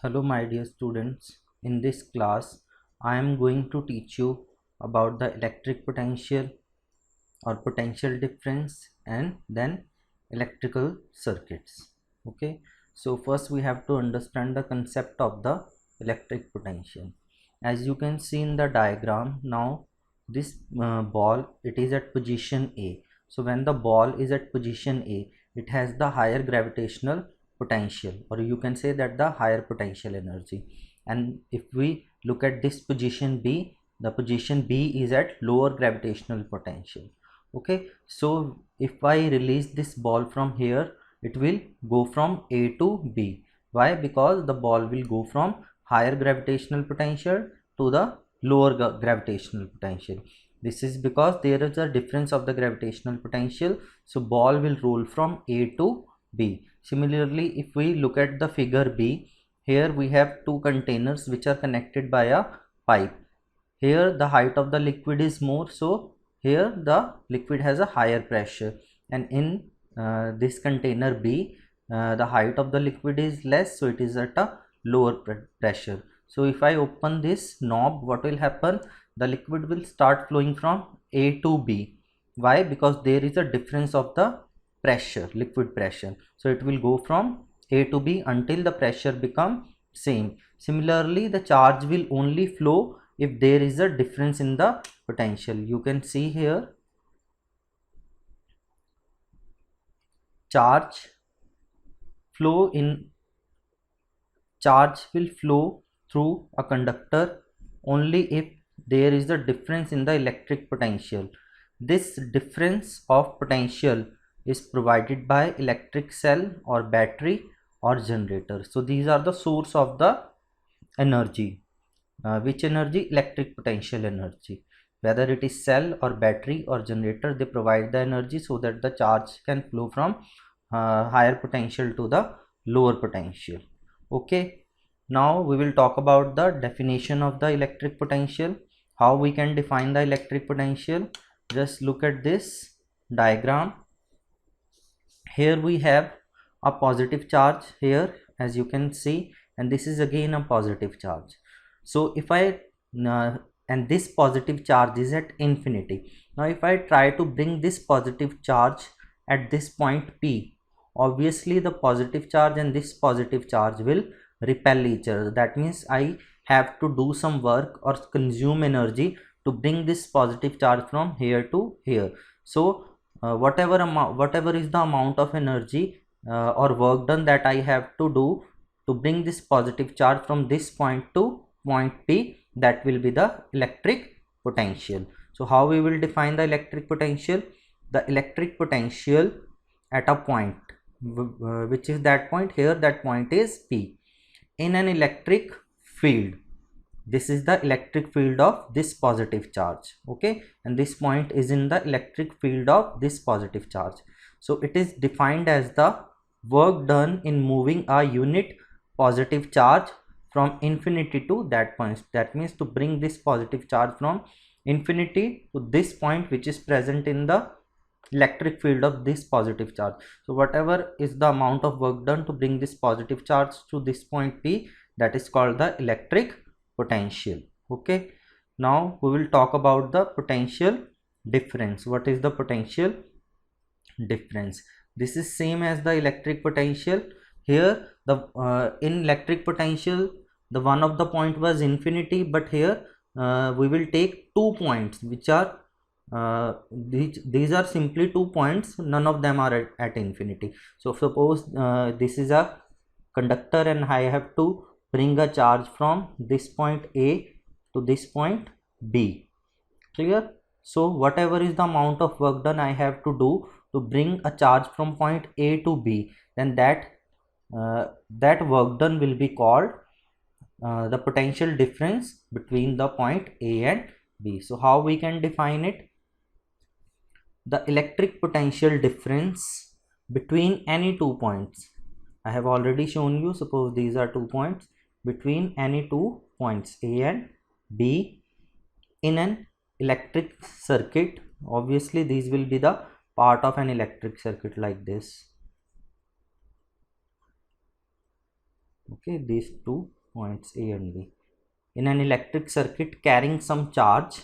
Hello my dear students, in this class I am going to teach you about the electric potential or potential difference and then electrical circuits. Okay, so first we have to understand the concept of the electric potential. As you can see in the diagram, now this ball, it is at position A. So when the ball is at position A, it has the higher gravitational potential, or you can say that the higher potential energy. And if we look at this position B, the position B is at lower gravitational potential. Okay, so if I release this ball from here, it will go from A to B. Why? Because the ball will go from higher gravitational potential to the lower gravitational potential. This is because there is a difference of the gravitational potential, so ball will roll from A to B. Similarly, if we look at the figure B, here we have two containers which are connected by a pipe. Here the height of the liquid is more, so here the liquid has a higher pressure, and in this container B, the height of the liquid is less, so it is at a lower pressure. So if I open this knob, what will happen? The liquid will start flowing from A to B. Why? Because there is a difference of the pressure, liquid pressure. So it will go from A to B until the pressure become same. Similarly, the charge will only flow if there is a difference in the potential. You can see here charge flow in charge will flow through a conductor only if there is a difference in the electric potential. This difference of potential is provided by electric cell or battery or generator. So these are the source of the energy. Which energy? Electric potential energy. Whether it is cell or battery or generator, they provide the energy so that the charge can flow from higher potential to the lower potential. Okay, now we will talk about the definition of the electric potential. How we can define the electric potential? Just look at this diagram. Here we have a positive charge here, as you can see, and this is again a positive charge. So if I and this positive charge is at infinity. Now if I try to bring this positive charge at this point P, obviously the positive charge and this positive charge will repel each other. That means I have to do some work or consume energy to bring this positive charge from here to here. So whatever is the amount of energy or work done that I have to do to bring this positive charge from this point to point P, that will be the electric potential. So how we will define the electric potential? The electric potential at a point, which is that point here, that point is P, in an electric field. This is the electric field of this positive charge. Okay, and this point is in the electric field of this positive charge. So it is defined as the work done in moving a unit positive charge from infinity to that point. That means to bring this positive charge from infinity to this point, which is present in the electric field of this positive charge. So whatever is the amount of work done to bring this positive charge to this point P, that is called the electric potential. Okay, now we will talk about the potential difference. What is the potential difference? This is same as the electric potential. Here the in electric potential, the one of the point was infinity, but here we will take 2 points which are these are simply 2 points, none of them are at infinity. So suppose this is a conductor and I have to bring a charge from this point A to this point B. Clear? So whatever is the amount of work done I have to do to bring a charge from point A to B, then that work done will be called the potential difference between the point A and B. So how we can define it? The electric potential difference between any 2 points. I have already shown you, suppose these are 2 points, between any 2 points A and B in an electric circuit. Obviously these will be the part of an electric circuit like this. Okay, these 2 points A and B. In an electric circuit, carrying some charge,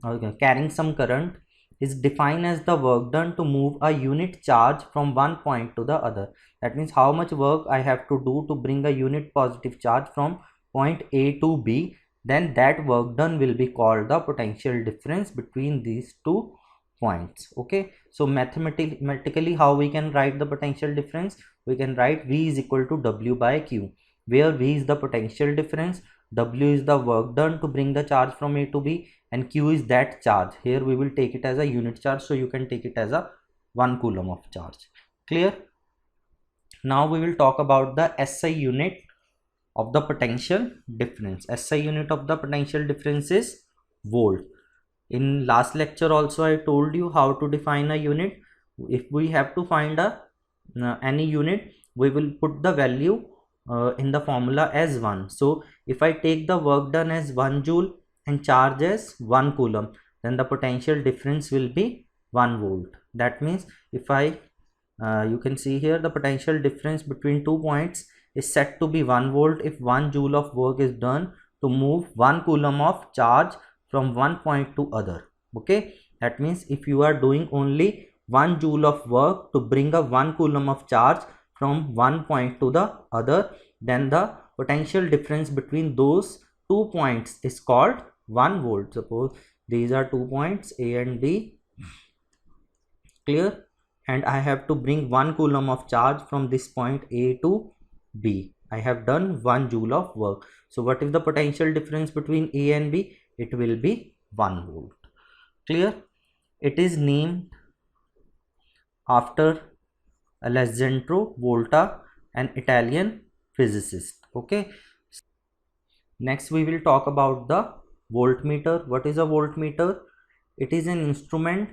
okay, carrying some current is defined as the work done to move a unit charge from one point to the other. That means how much work I have to do to bring a unit positive charge from point A to B, then that work done will be called the potential difference between these 2 points. Okay, so mathematically how we can write the potential difference? We can write V is equal to W by Q, where V is the potential difference, W is the work done to bring the charge from A to B, and Q is that charge. Here we will take it as a unit charge, so you can take it as a 1 coulomb of charge. Clear? Now we will talk about the SI unit of the potential difference. SI unit of the potential difference is volt. In last lecture also I told you how to define a unit. If we have to find a any unit, we will put the value in the formula as 1. So if I take the work done as 1 joule and charge as 1 coulomb, then the potential difference will be 1 volt. That means if I you can see here the potential difference between 2 points is set to be 1 volt if 1 joule of work is done to move 1 coulomb of charge from one point to other. Okay, that means if you are doing only 1 joule of work to bring a 1 coulomb of charge from one point to the other, then the potential difference between those 2 points is called 1 volt. Suppose these are 2 points A and B. Clear? And I have to bring 1 coulomb of charge from this point A to B. I have done 1 joule of work. So what is the potential difference between A and B? It will be 1 volt. Clear? It is named after Alessandro Volta, an Italian physicist. Okay. Next we will talk about the voltmeter. What is a voltmeter? It is an instrument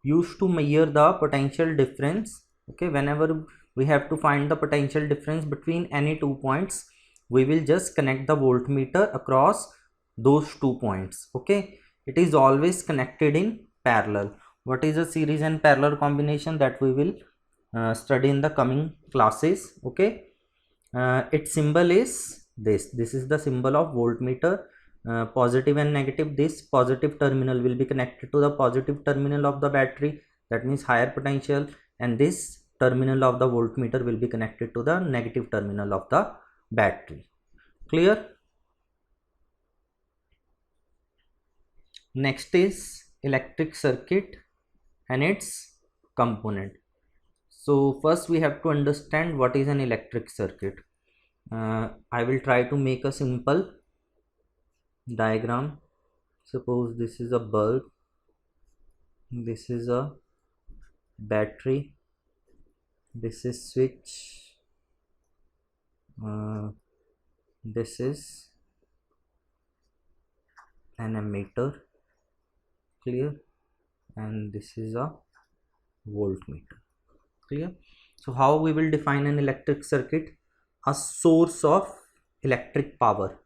used to measure the potential difference. Okay, whenever we have to find the potential difference between any 2 points, we will just connect the voltmeter across those 2 points. Okay, it is always connected in parallel. What is a series and parallel combination? That we will study in the coming classes. Okay, its symbol is this is the symbol of voltmeter. Positive and negative. This positive terminal will be connected to the positive terminal of the battery, that means higher potential, and this terminal of the voltmeter will be connected to the negative terminal of the battery. Clear? Next is electric circuit and its component. So first we have to understand what is an electric circuit. I will try to make a simple diagram. Suppose this is a bulb, this is a battery, this is switch, this is an ammeter. Clear? And this is a voltmeter. Clear? So how we will define an electric circuit? A source of electric power.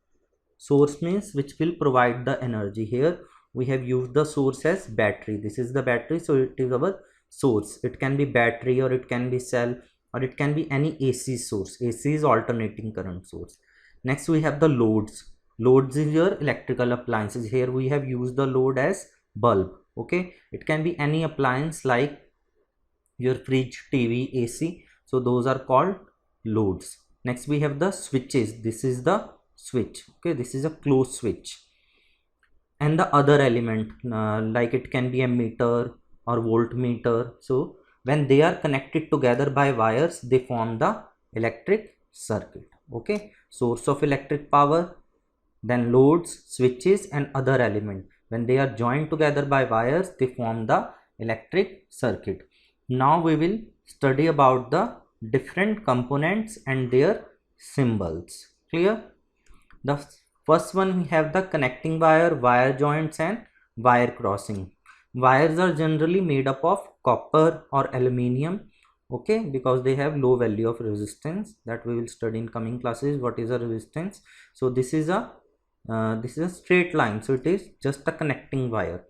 Source means which will provide the energy. Here we have used the source as battery. This is the battery, so it is our source. It can be battery, or it can be cell, or it can be any AC source. AC is alternating current source. Next we have the loads. Loads is your electrical appliances. Here we have used the load as bulb. Okay, it can be any appliance like your fridge, TV, AC. So those are called loads. Next we have the switches. This is the switch. Okay, this is a closed switch. And the other element like it can be a meter or voltmeter. So when they are connected together by wires, they form the electric circuit. Okay, source of electric power, then loads, switches, and other element. When they are joined together by wires, they form the electric circuit. Now we will study about the different components and their symbols. Clear? The first one, we have the connecting wire, wire joints, and wire crossing. Wires are generally made up of copper or aluminium. Okay, because they have low value of resistance. That we will study in coming classes. What is a resistance? So this is a straight line, so it is just a connecting wire.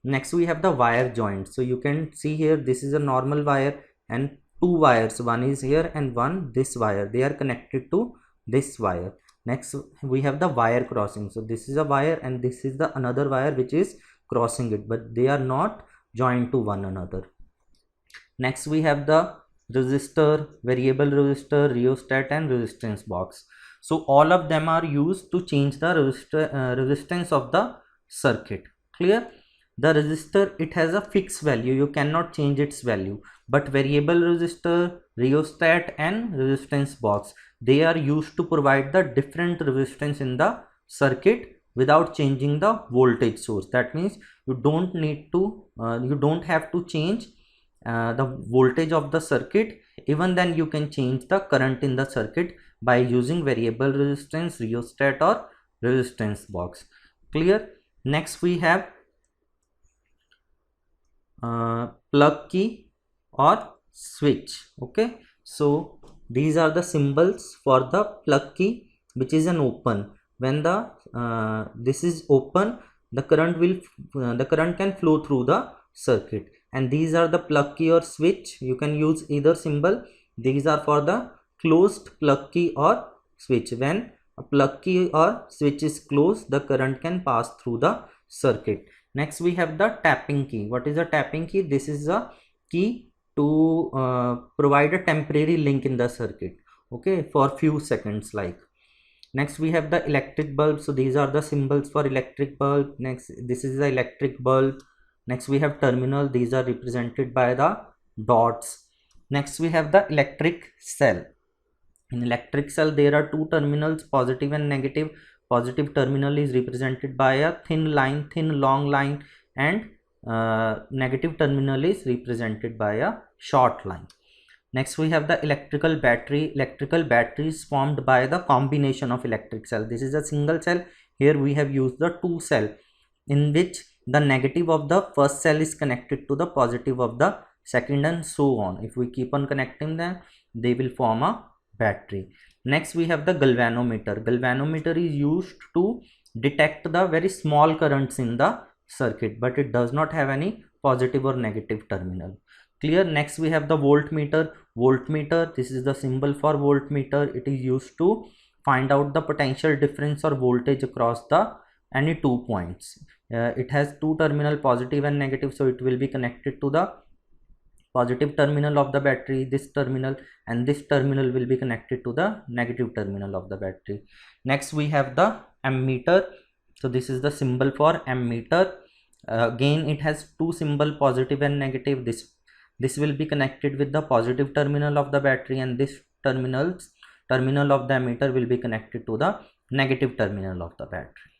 Next we have the wire joints. So you can see here, this is a normal wire and two wires, one is here and one this wire, they are connected to this wire. Next we have the wire crossing. So this is a wire and this is the another wire which is crossing it, but they are not joined to one another. Next we have the resistor, variable resistor, rheostat and resistance box. So all of them are used to change the resistance of the circuit. Clear? The resistor, it has a fixed value, you cannot change its value, but variable resistor, rheostat and resistance box, they are used to provide the different resistance in the circuit without changing the voltage source. That means you don't need to you don't have to change the voltage of the circuit. Even then you can change the current in the circuit by using variable resistance, rheostat or resistance box. Clear? Next we have plug key or switch. Okay, so these are the symbols for the plug key, which is an open. When the this is open, the current can flow through the circuit. And these are the plug key or switch. You can use either symbol. These are for the closed plug key or switch. When a plug key or switch is closed, the current can pass through the circuit. Next we have the tapping key. What is a tapping key? This is a key to provide a temporary link in the circuit, okay, for few seconds like. Next we have the electric bulb. So these are the symbols for electric bulb. Next, this is the electric bulb. Next we have terminal. These are represented by the dots. Next we have the electric cell. In electric cell there are two terminals, positive and negative. Positive terminal is represented by a thin line, thin long line, and negative terminal is represented by a short line. Next we have the electrical battery. Electrical battery is formed by the combination of electric cell. This is a single cell. Here we have used the two cell, in which the negative of the first cell is connected to the positive of the second, and so on. If we keep on connecting them, they will form a battery. Next we have the galvanometer. Galvanometer is used to detect the very small currents in the circuit, but it does not have any positive or negative terminal. Clear? Next we have the voltmeter. Voltmeter, this is the symbol for voltmeter. It is used to find out the potential difference or voltage across the any 2 points. It has two terminal, positive and negative, so it will be connected to the positive terminal of the battery, this terminal, and this terminal will be connected to the negative terminal of the battery. Next we have the ammeter. So this is the symbol for ammeter. Again it has two symbol, positive and negative. This will be connected with the positive terminal of the battery, and this terminal of the ammeter will be connected to the negative terminal of the battery.